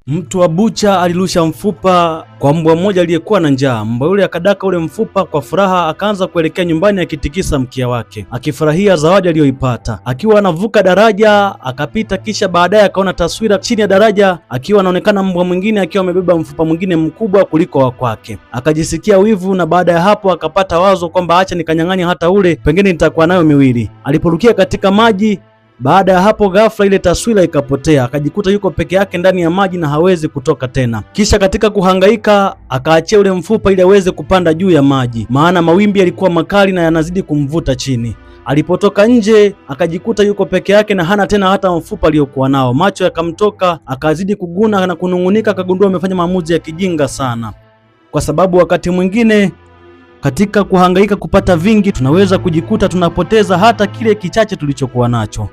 Mtu wa bucha alirusha mfupa kwa mbwa mmoja aliyekuwa na njaa. Mbwa yule akadaka ule mfupa kwa furaha, akaanza kuelekea nyumbani akitikisa mkia wake, akifurahia zawadi aliyoipata. Akiwa anavuka daraja akapita, kisha baadaye akaona taswira chini ya daraja, akiwa anaonekana mbwa mwingine akiwa amebeba mfupa mwingine mkubwa kuliko wa kwake. Akajisikia wivu, na baada ya hapo akapata wazo kwamba acha nikanyang'anya hata ule, pengine nitakuwa nayo miwili. Aliporukia katika maji, baada ya hapo ghafla ile taswira ikapotea, akajikuta yuko peke yake ndani ya maji na hawezi kutoka tena. Kisha katika kuhangaika akaachia ule mfupa ili aweze kupanda juu ya maji, maana mawimbi yalikuwa makali na yanazidi kumvuta chini. Alipotoka nje akajikuta yuko peke yake na hana tena hata mfupa aliyokuwa nao. Macho yakamtoka, akazidi kuguna na kunung'unika, akagundua amefanya maamuzi ya kijinga sana, kwa sababu wakati mwingine katika kuhangaika kupata vingi tunaweza kujikuta tunapoteza hata kile kichache tulichokuwa nacho.